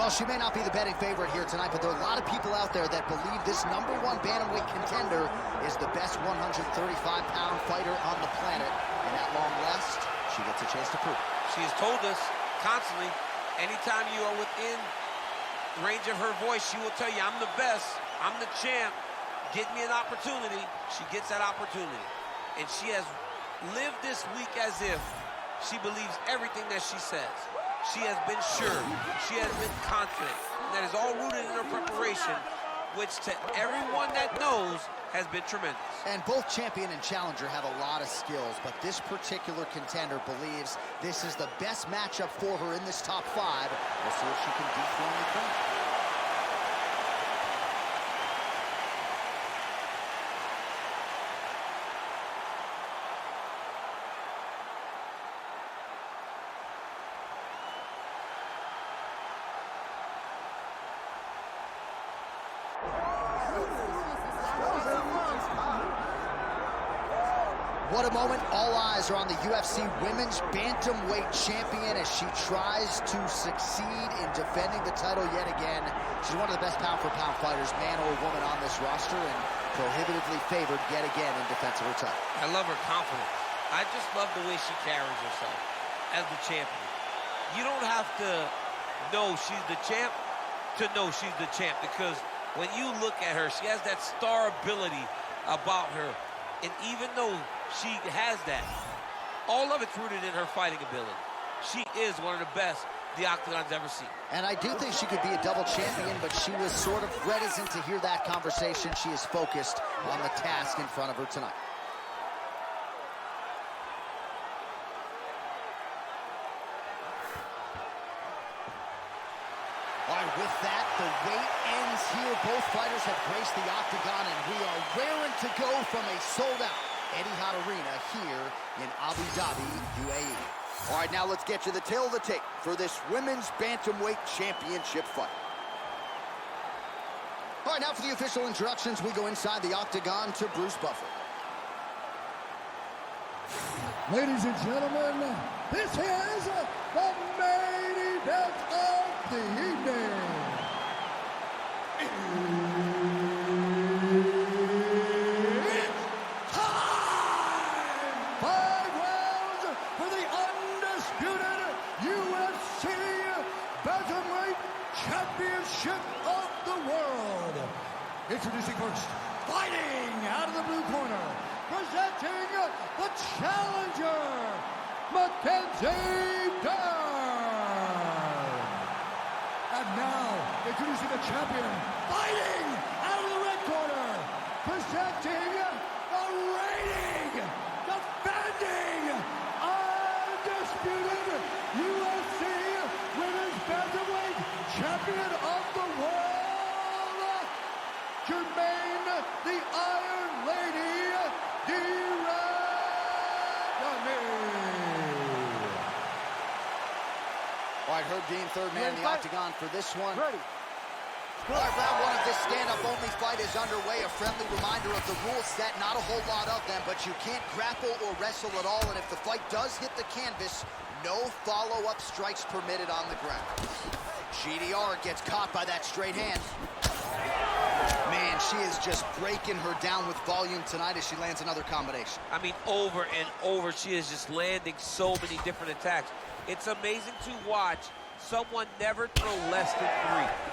Well, she may not be the betting favorite here tonight, but there are a lot of people out there that believe this #1 bantamweight contender is the best 135-pound fighter on the planet. And at long last, she gets a chance to prove it. She has told us constantly, anytime you are within range of her voice, she will tell you, I'm the best, I'm the champ, get me an opportunity. She gets that opportunity. And she has lived this week as if she believes everything that she says. She has been sure, she has been confident. And that is all rooted in her preparation, which to everyone that knows has been tremendous. And both champion and challenger have a lot of skills, but this particular contender believes this is the best matchup for her in this top 5. We'll see if she can dethrone the crown. What a moment. All eyes are on the UFC Women's Bantamweight Champion as she tries to succeed in defending the title yet again. She's one of the best pound-for-pound fighters, man or woman, on this roster, and prohibitively favored yet again in defense of her title. I love her confidence. I just love the way she carries herself as the champion. You don't have to know she's the champ to know she's the champ, because when you look at her, she has that star ability about her. And even though she has that, all of it's rooted in her fighting ability. She is one of the best the Octagon's ever seen. And I do think she could be a double champion, but she was sort of reticent to hear that conversation. She is focused on the task in front of her tonight. All right, with that, the wait ends here. Both fighters have graced the Octagon, and we are raring to go from a sold-out Etihad Arena here in Abu Dhabi, UAE. All right, now let's get to the tail of the tape for this Women's Bantamweight Championship fight. All right, now for the official introductions, we go inside the Octagon to Bruce Buffer. Ladies and gentlemen, this is the main event of the evening. It's time! 5 rounds for the undisputed UFC Bantamweight Championship of the world. Introducing first, fighting out of the blue corner, presenting the challenger, Mackenzie Dern. And now, introducing the champion, fighting out of the red corner, presenting the reigning, defending, undisputed UFC Women's Bantamweight Champion of the world, Germaine, the Iron Lady, Randamie. All right, Herb Dean, third man in the Octagon for this one. Ready. All right, round 1 of this stand-up only fight is underway. A friendly reminder of the rule set, not a whole lot of them, but you can't grapple or wrestle at all, and if the fight does hit the canvas, no follow-up strikes permitted on the ground. GDR gets caught by that straight hand. Man, she is just breaking her down with volume tonight as she lands another combination. I mean, over and over, she is just landing so many different attacks. It's amazing to watch someone never throw less than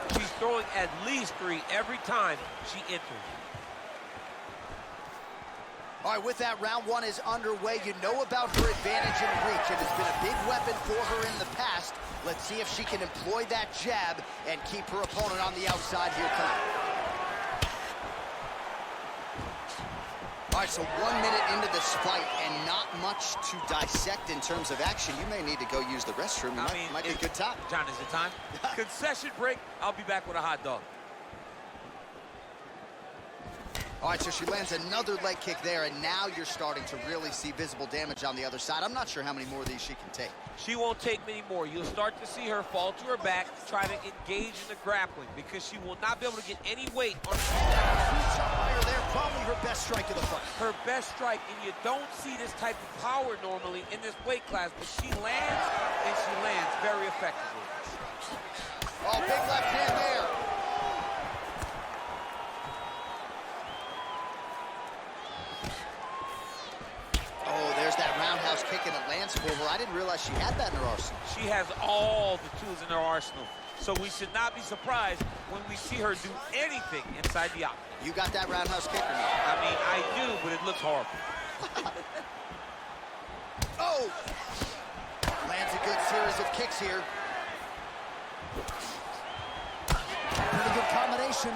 3. She's throwing at least 3 every time she enters. All right, with that, round 1 is underway. You know about her advantage in reach. It has been a big weapon for her in the past. Let's see if she can employ that jab and keep her opponent on the outside here tonight. All right, so 1 minute into this fight and not much to dissect in terms of action. You may need to go use the restroom. Might be a good time. John, is it time? Concession break. I'll be back with a hot dog. All right, so she lands another leg kick there, and now you're starting to really see visible damage on the other side. I'm not sure how many more of these she can take. She won't take many more. You'll start to see her fall to her back, try to engage in the grappling, because she will not be able to get any weight on her. There, probably her best strike of the fight. Her best strike, and you don't see this type of power normally in this weight class, but she lands, and she lands very effectively. Oh, big left hand there. Oh, there's that roundhouse kick and it lands for her. I didn't realize she had that in her arsenal. She has all the tools in her arsenal. So we should not be surprised when we see her do anything inside the octagon. You got that roundhouse kick or not? I mean, I do, but it looks horrible. Oh! Lands a good series of kicks here. Pretty good combination.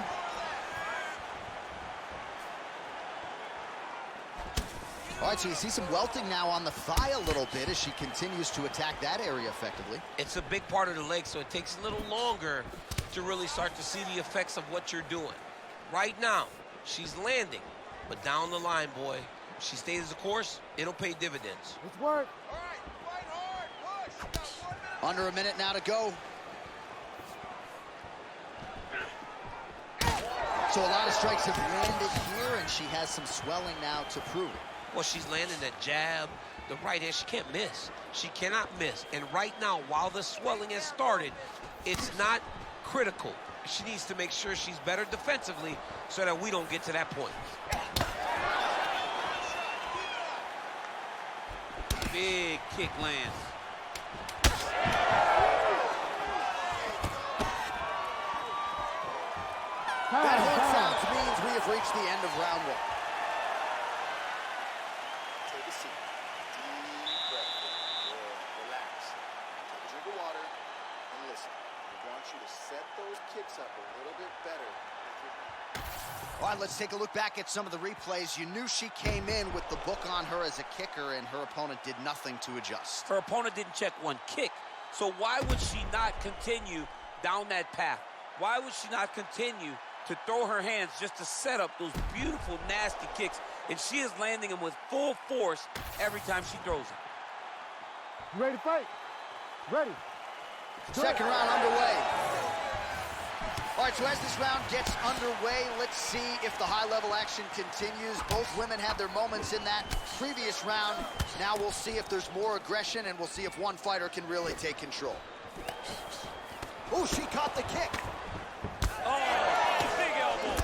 All right, so you see some welting now on the thigh a little bit as she continues to attack that area effectively. It's a big part of the leg, so it takes a little longer to really start to see the effects of what you're doing. Right now, she's landing, but down the line, boy, if she stays the course, it'll pay dividends. Let's work. All right, fight hard, push. You got 1 minute. Under a minute now to go. So a lot of strikes have landed here, and she has some swelling now to prove it. Well, she's landing that jab, the right hand. She can't miss. She cannot miss. And right now, while the swelling has started, it's not critical. She needs to make sure she's better defensively so that we don't get to that point. Big kick lands. That horn sounds means we have reached the end of round 1. Take a seat. Deep breath. Good. Relax. Take a drink of water and listen. I want you to set those kicks up a little bit better. All right, let's take a look back at some of the replays. You knew she came in with the book on her as a kicker, and her opponent did nothing to adjust. Her opponent didn't check one kick. So why would she not continue down that path? Why would she not continue to throw her hands just to set up those beautiful, nasty kicks? And she is landing them with full force every time she throws them. You ready to fight? Ready. Second round underway. All right, so as this round gets underway, let's see if the high-level action continues. Both women had their moments in that previous round. Now we'll see if there's more aggression, and we'll see if one fighter can really take control. Oh, she caught the kick. Oh, big elbow.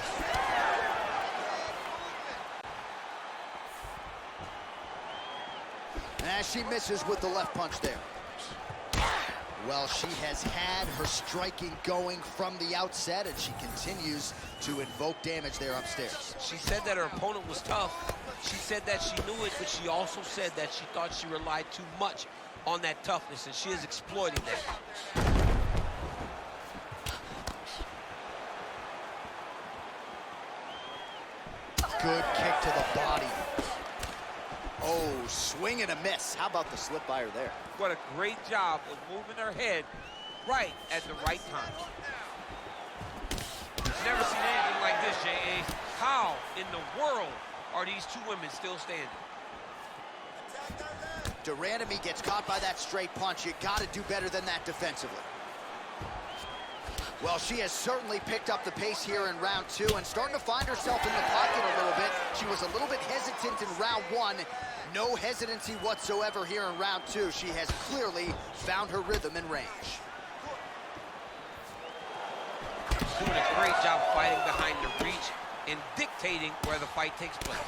And she misses with the left punch there. Well, she has had her striking going from the outset, and she continues to invoke damage there upstairs. She said that her opponent was tough. She said that she knew it, but she also said that she thought she relied too much on that toughness, and she is exploiting that. Good kick to the body. Oh, swing and a miss. How about the slip by her there? What a great job of moving her head right at the right time. Never seen anything like this, J.A. How in the world are these two women still standing? Randamie gets caught by that straight punch. You got to do better than that defensively. Well, she has certainly picked up the pace here in round 2 and starting to find herself in the pocket a little bit. She was a little bit hesitant in round 1. No hesitancy whatsoever here in round 2. She has clearly found her rhythm and range. Doing a great job fighting behind the reach and dictating where the fight takes place.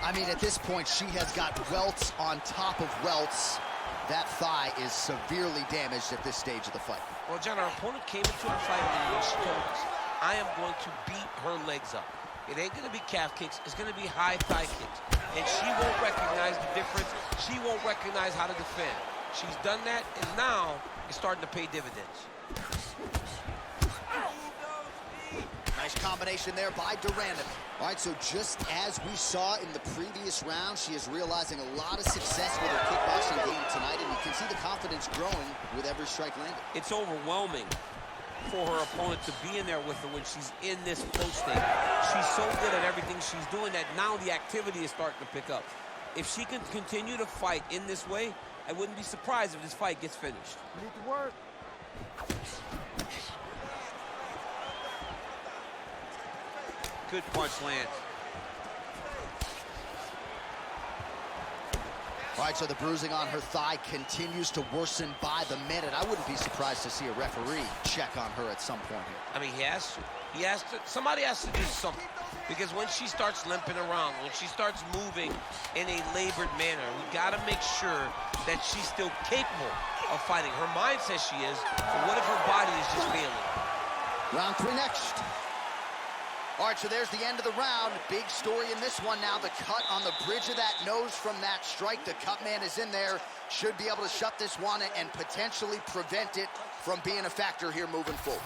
I mean, at this point, she has got welts on top of welts. That thigh is severely damaged at this stage of the fight. Well, John, our opponent came into the fight and she told us, I am going to beat her legs up. It ain't going to be calf kicks. It's going to be high thigh kicks. And she won't recognize the difference. She won't recognize how to defend. She's done that, and now it's starting to pay dividends. Nice combination there by Randamie. All right, so just as we saw in the previous round, she is realizing a lot of success with her kickboxing game tonight, and you can see the confidence growing with every strike landed. It's overwhelming for her opponent to be in there with her when she's in this close state. She's so good at everything she's doing that now the activity is starting to pick up. If she can continue to fight in this way, I wouldn't be surprised if this fight gets finished. You need to work. Good punch lands. All right, so the bruising on her thigh continues to worsen by the minute. I wouldn't be surprised to see a referee check on her at some point here. I mean, he has to. Somebody has to do something. Because when she starts limping around, when she starts moving in a labored manner, we got to make sure that she's still capable of fighting. Her mind says she is, but what if her body is just failing? Round 3 next. All right, so there's the end of the round. Big story in this one now. The cut on the bridge of that nose from that strike. The cut man is in there. Should be able to shut this one and potentially prevent it from being a factor here moving forward.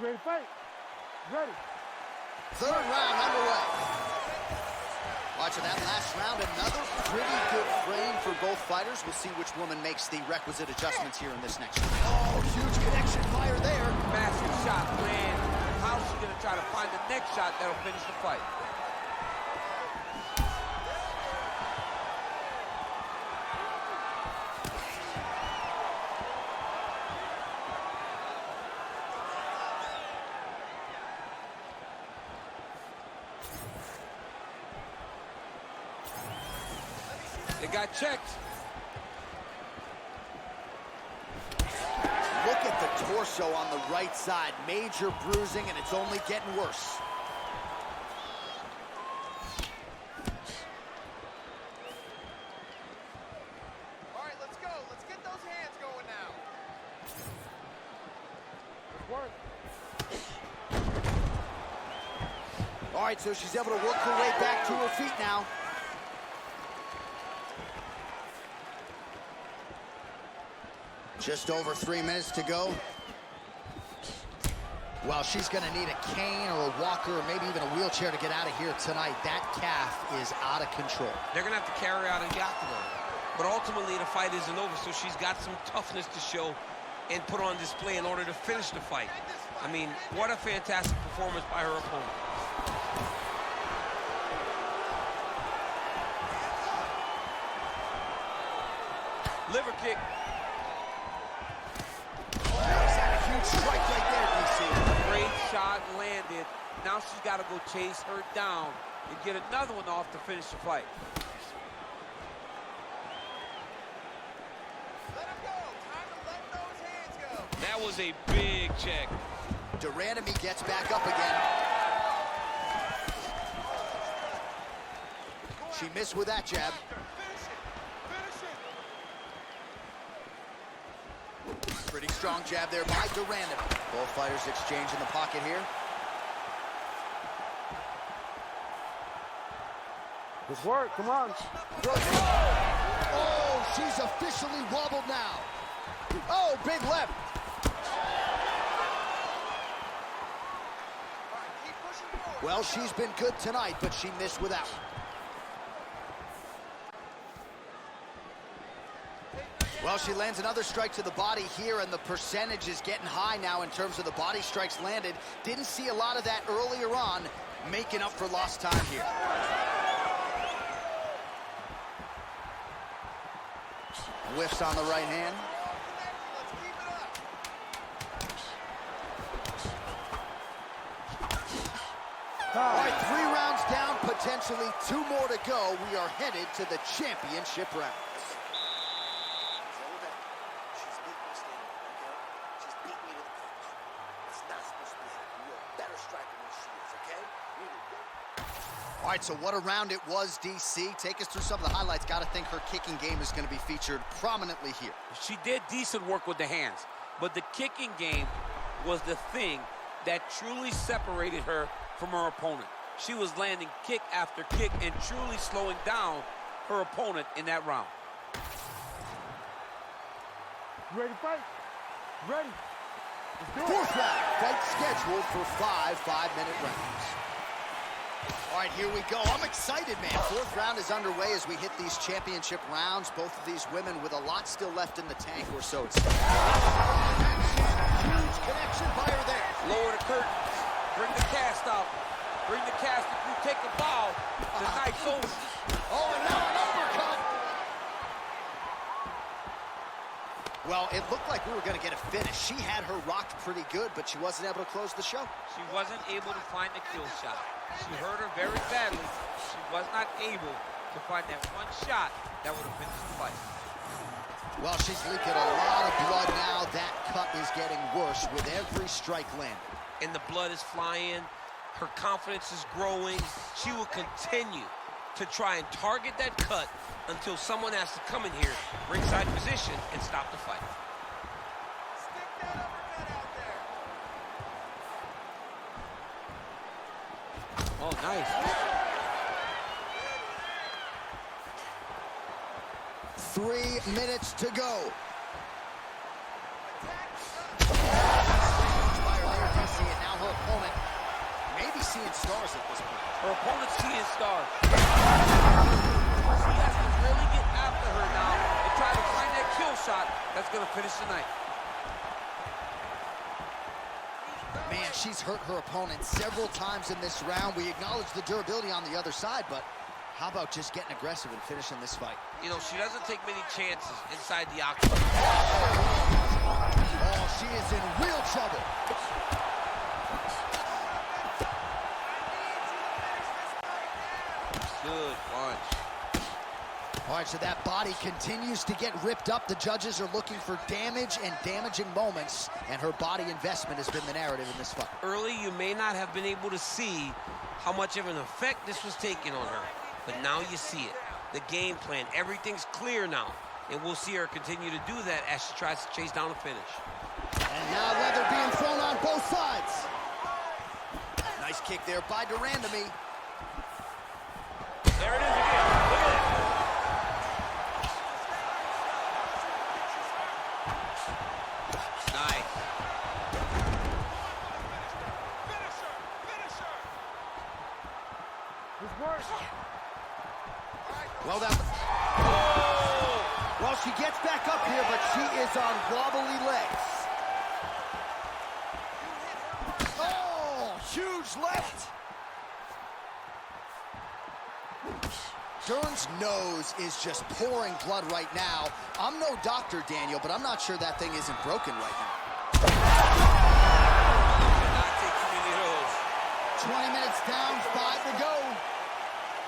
Ready to fight? Ready. Third round underway. Watching that last round, another pretty good frame for both fighters. We'll see which woman makes the requisite adjustments here in this next round. Oh, huge connection fire there. Massive shot, man. How's she going to try to find the next shot that'll finish the fight? It got checked. Look at the torso on the right side. Major bruising, and it's only getting worse. All right, let's go. Let's get those hands going now. Work. All right, so she's able to work her way back to her feet now. Just over 3 minutes to go. Well, she's going to need a cane or a walker or maybe even a wheelchair to get out of here tonight. That calf is out of control. They're going to have to carry her out in the octagon. But ultimately, the fight isn't over, so she's got some toughness to show and put on display in order to finish the fight. I mean, what a fantastic performance by her opponent. Liver kick. Huge strike right there, DC. Great shot landed. Now she's got to go chase her down and get another one off to finish the fight. Let him go. Time to let those hands go. That was a big check. Randamie gets back up again. She missed with that jab. Pretty strong jab there by Randamie. Both fighters exchange in the pocket here. Let's work. Come on. Oh, she's officially wobbled now. Oh, big left. Well, she's been good tonight, but she missed with that one. Well, she lands another strike to the body here, and the percentage is getting high now in terms of the body strikes landed. Didn't see a lot of that earlier on, making up for lost time here. Whiffs on the right hand. All right, 3 rounds down, potentially 2 more to go. We are headed to the championship rounds. She's beat me standing, okay? She's beat me to the punch. It's not supposed to be happening. You're a better striker than she is, okay? You need to go. All right, so what a round it was, DC. Take us through some of the highlights. Got to think her kicking game is going to be featured prominently here. She did decent work with the hands, but the kicking game was the thing that truly separated her from her opponent. She was landing kick after kick and truly slowing down her opponent in that round. You ready to fight? Ready. Let's do it. 4th round, fight scheduled for 5 5-minute rounds. All right, here we go. I'm excited, man. 4th round is underway as we hit these championship rounds. Both of these women with a lot still left in the tank, or so it's. Huge connection by her there. Lower the curtain. Bring the cast out. Bring the cast. If you take a bow, the night's over. Oh, and now an uppercut. Well, it looked like we were going to get a finish. She had her rocked pretty good, but she wasn't able to close the show. She wasn't able to find the kill shot. She hurt her very badly. She was not able to find that one shot that would have finished the fight. Well, she's leaking a lot of blood now. That cut is getting worse with every strike landed. And the blood is flying. Her confidence is growing. She will continue to try and target that cut until someone has to come in here, ringside position, and stop the fight. Stick that uppercut out there. Oh, nice. 3 minutes to go. Now her opponent may be seeing stars at this point. Her opponent's seeing stars. She has to really get after her now and try to find that kill shot that's going to finish the night. Man, she's hurt her opponent several times in this round. We acknowledge the durability on the other side, but how about just getting aggressive and finishing this fight? You know, she doesn't take many chances inside the octagon. Oh, she is in real trouble. Good punch. All right, so that body continues to get ripped up. The judges are looking for damage and damaging moments, and her body investment has been the narrative in this fight. Early, you may not have been able to see how much of an effect this was taking on her, but now you see it. The game plan, everything's clear now, and we'll see her continue to do that as she tries to chase down a finish. And now leather being thrown on both sides. Nice kick there by Randamie. There it is again. Look at it. Nice. This works. Well, well, she gets back up here, but she is on wobbly legs. Oh, huge left. Dern's nose is just pouring blood right now. I'm no doctor, Daniel, but I'm not sure that thing isn't broken right now. Not take too many of those. 20 minutes down, 5 to go.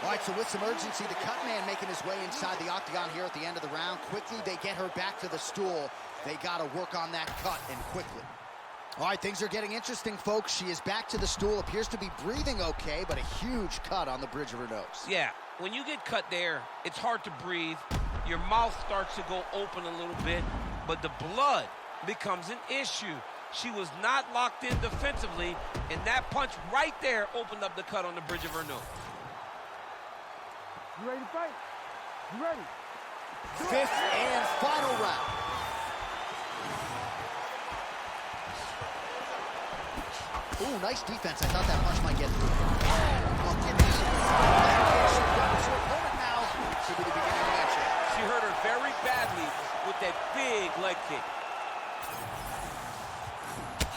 All right, so with some urgency, the cut man making his way inside the octagon here at the end of the round. Quickly, they get her back to the stool. They got to work on that cut, and quickly. All right, things are getting interesting, folks. She is back to the stool, appears to be breathing okay, but a huge cut on the bridge of her nose. Yeah, when you get cut there, it's hard to breathe. Your mouth starts to go open a little bit, but the blood becomes an issue. She was not locked in defensively, and that punch right there opened up the cut on the bridge of her nose. You ready to fight? You ready? Fifth and final round. Ooh, nice defense. I thought that punch might get through. Look at that. She grabs her opponent now. Should be the beginning of the match. She hurt her very badly with that big leg kick.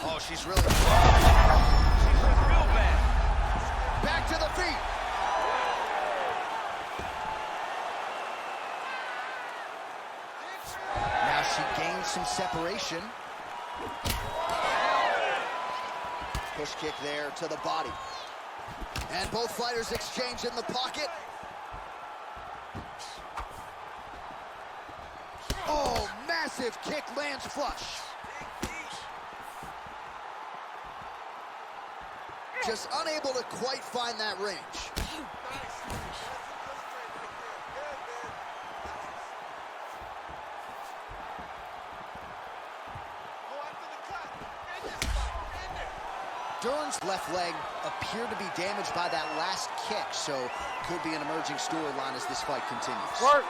Oh, she's really... She's hurt real bad. Back to the feet. Now she gains some separation. Push kick there to the body. And both fighters exchange in the pocket. Oh, massive kick lands flush. Just unable to quite find that range. Dern's left leg appeared to be damaged by that last kick, so could be an emerging storyline as this fight continues. Work.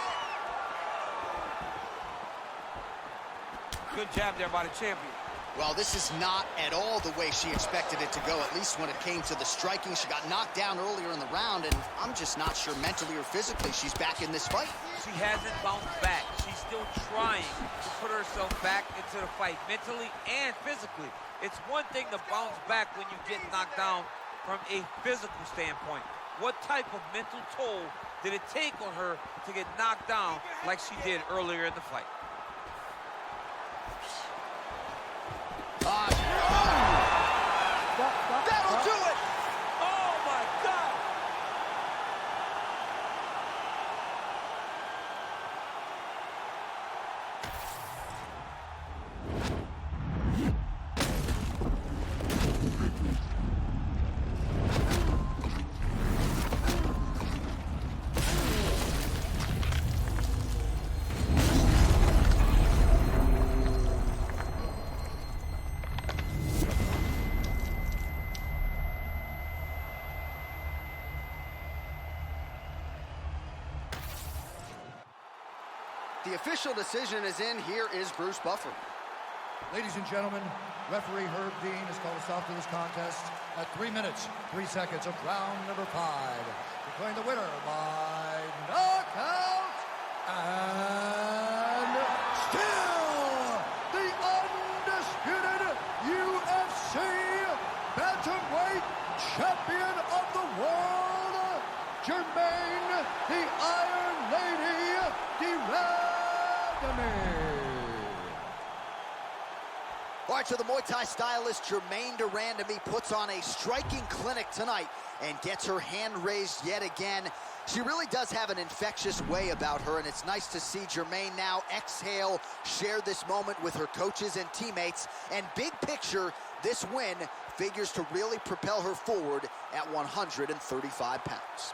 Good jab there by the champion. Well, this is not at all the way she expected it to go, at least when it came to the striking. She got knocked down earlier in the round, and I'm just not sure mentally or physically she's back in this fight. She hasn't bounced back. She's still trying to put herself back into the fight, mentally and physically. It's one thing to bounce back when you get knocked down from a physical standpoint. What type of mental toll did it take on her to get knocked down like she did earlier in the fight? That'll do it! Oh, my God! The official decision is in. Here is Bruce Buffer. Ladies and gentlemen, referee Herb Dean has called a stop to this contest at 3 minutes, 3 seconds of round number 5. Declaring the winner by knockout and still the undisputed UFC bantamweight champion of the world, Germaine, the Iron Lady, Randamie. All right, so the Muay Thai stylist Germaine de Randamie puts on a striking clinic tonight and gets her hand raised yet again. She really does have an infectious way about her, and it's nice to see Germaine now exhale, share this moment with her coaches and teammates, and big picture, this win figures to really propel her forward at 135 pounds.